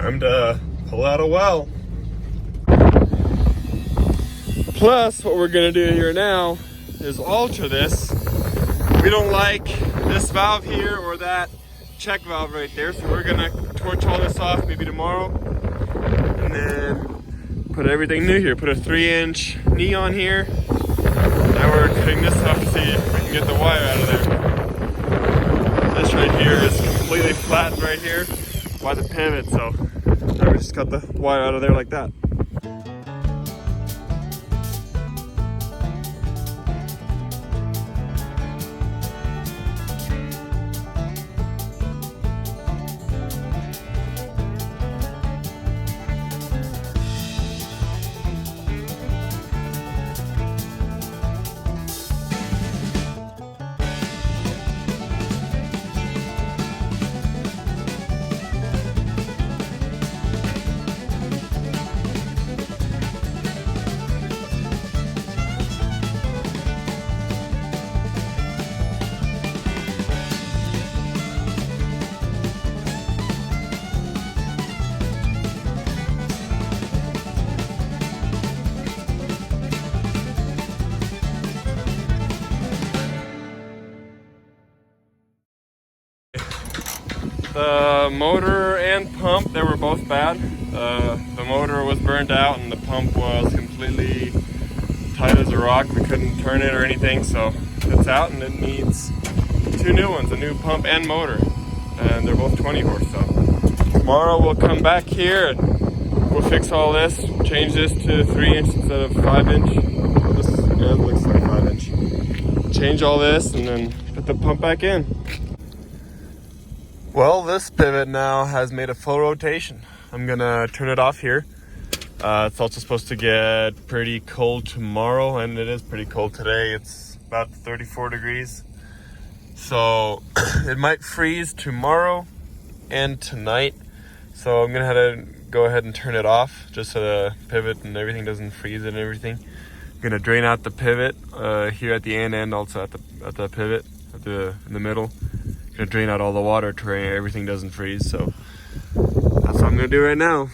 Time to pull out a well. Plus, what we're gonna do here now is alter this. We don't like this valve here or that check valve right there, so we're gonna torch all this off maybe tomorrow, and then put everything new here. Put a 3-inch knee on here. Now we're cutting this off to see if we can get the wire out of there. This right here is completely flat right here by the pivot, so now we just cut the wire out of there like that. The motor and pump, they were both bad. The motor was burned out and the pump was completely tight as a rock. We couldn't turn it or anything, so it's out and it needs 2 new ones, a new pump and motor. And they're both 20 horse, so tomorrow we'll come back here and we'll fix all this, change this to 3-inch instead of 5-inch. Yeah, it looks like 5-inch. Change all this and then put the pump back in. Well, this pivot now has made a full rotation. I'm gonna turn it off here. It's also supposed to get pretty cold tomorrow, and it is pretty cold today. It's about 34 degrees. So it might freeze tomorrow and tonight. So I'm gonna have to go ahead and turn it off just so the pivot and everything doesn't freeze and everything. I'm gonna drain out the pivot here at the end and also at the pivot in the middle. Gonna drain out all the water to where everything doesn't freeze, so that's what I'm gonna do right now.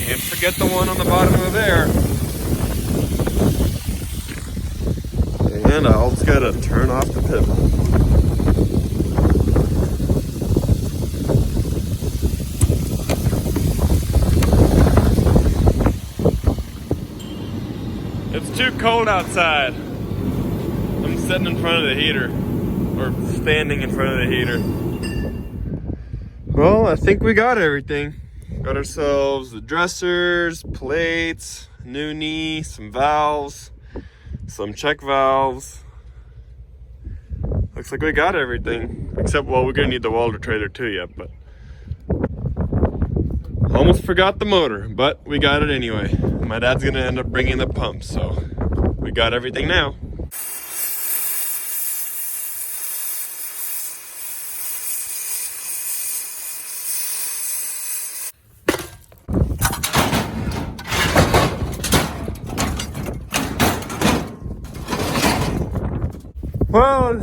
Can't forget the one on the bottom of there. And I also gotta turn off the pivot. It's too cold outside. I'm sitting in front of the heater, or standing in front of the heater. Well, I think we got everything. Got ourselves the dressers, plates, new knee, some valves, some check valves. Looks like we got everything, except, well, we're gonna need the welder trailer too yet, but almost forgot the motor, but we got it anyway. My dad's gonna end up bringing the pump, so we got everything now. Well,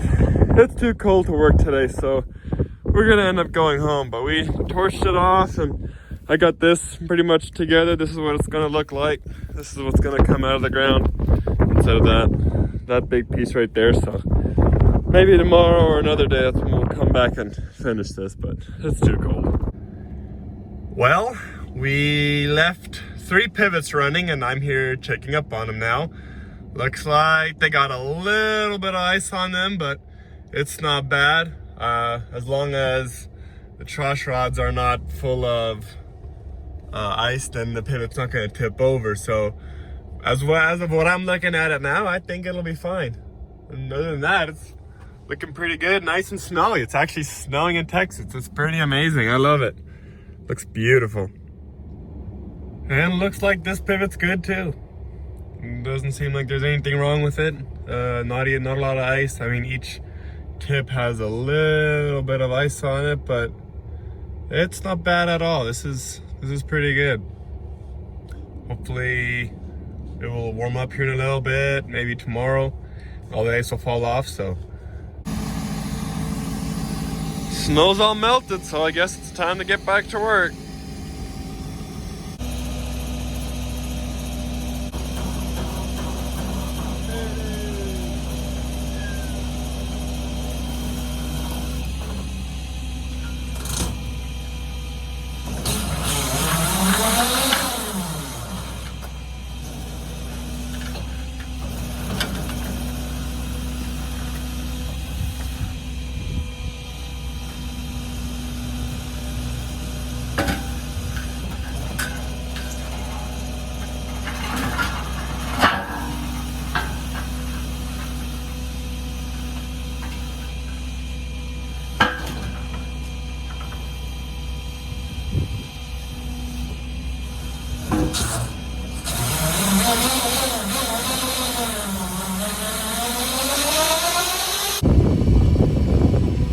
it's too cold to work today, so we're gonna end up going home, but we torched it off and I got this pretty much together. This is what it's gonna look like. This is what's gonna come out of the ground instead of that big piece right there. So maybe tomorrow or another day, that's when we'll come back and finish this, but it's too cold. Well, we left 3 pivots running and I'm here checking up on them now. Looks like they got a little bit of ice on them, but it's not bad. As long as the truss rods are not full of ice, then the pivot's not going to tip over. So as of what I'm looking at it now, I think it'll be fine. And other than that, it's looking pretty good, nice and snowy. It's actually snowing in Texas. It's pretty amazing. I love it. Looks beautiful. And looks like this pivot's good too. Doesn't seem like there's anything wrong with it. Not a lot of ice. I mean, each tip has a little bit of ice on it, but it's not bad at all. This is pretty good. Hopefully it will warm up here in a little bit, maybe tomorrow. All the ice will fall off, so. Snow's all melted, so I guess it's time to get back to work.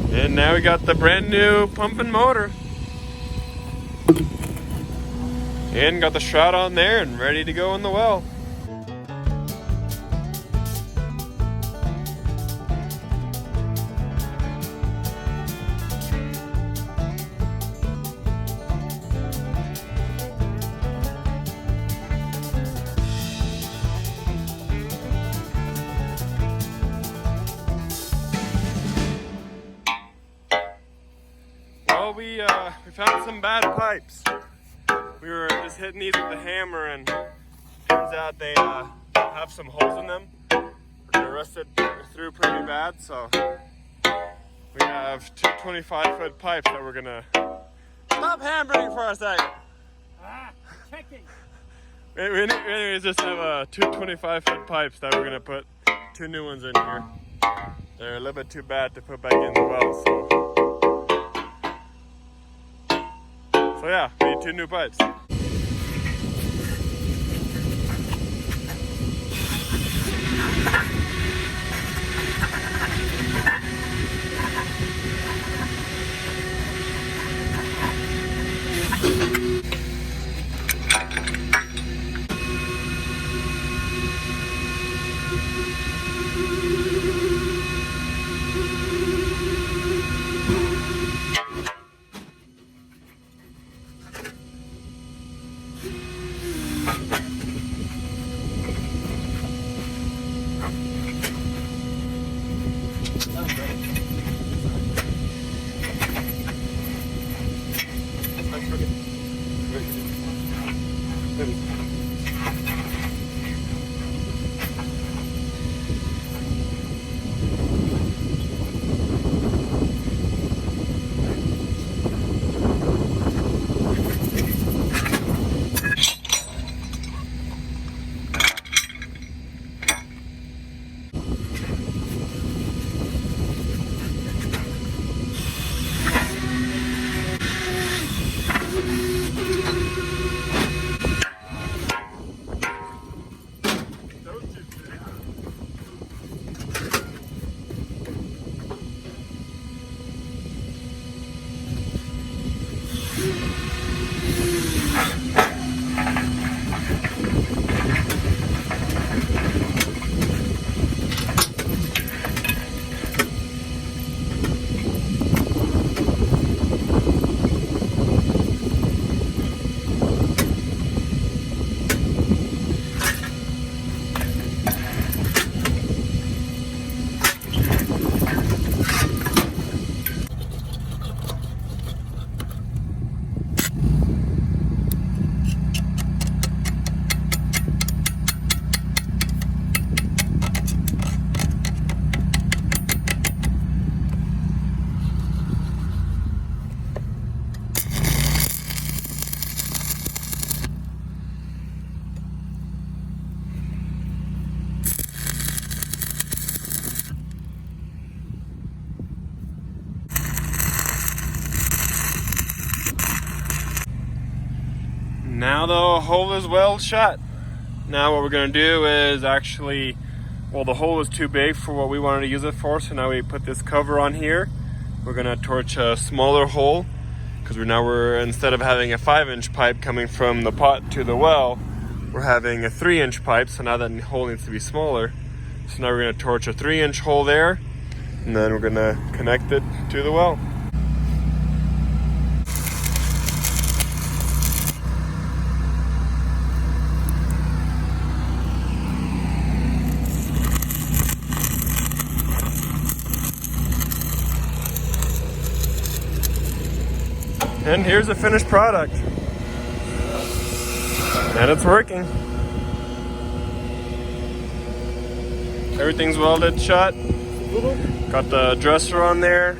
And now we got the brand new pump and motor. And got the shroud on there and ready to go in the well. Well, we found some bad pipes. We were just hitting these with the hammer, and turns out they have some holes in them. They're rusted through pretty bad, so we have two 25-foot pipes that we're gonna stop hammering for a second. Checking. We anyways just have two 25-foot pipes that we're gonna put two new ones in here. They're a little bit too bad to put back in the well, so yeah, we need two new pipes. Now the hole is well shut. Now what we're gonna do is actually well, the hole was too big for what we wanted to use it for, so now we put this cover on here. We're gonna torch a smaller hole because we're instead of having a 5-inch pipe coming from the pot to the well, we're having a 3-inch pipe. So now that hole needs to be smaller. So now we're gonna torch a 3-inch hole there, and then we're gonna connect it to the well. And here's the finished product. And it's working. Everything's welded shut. Got the dresser on there.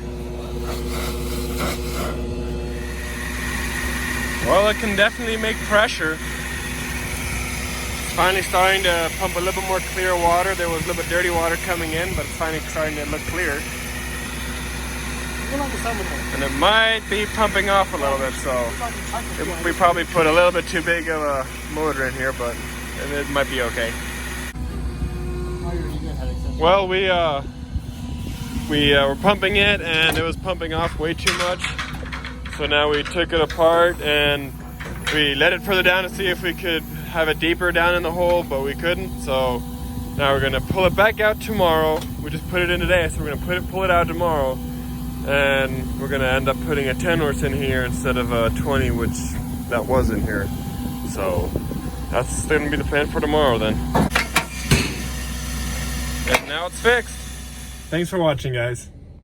Well, it can definitely make pressure. It's finally starting to pump a little bit more clear water. There was a little bit dirty water coming in, but it's finally starting to look clear. And it might be pumping off a little bit, so we probably put a little bit too big of a motor in here, but it might be okay. Well, we were pumping it and it was pumping off way too much. So now we took it apart and we let it further down to see if we could have it deeper down in the hole, but we couldn't. So now we're gonna pull it back out tomorrow. We just put it in today, so we're gonna pull it out tomorrow. And we're gonna end up putting a 10 horse in here instead of a 20, which that was in here. So that's gonna be the plan for tomorrow then. And now it's fixed. Thanks for watching, guys.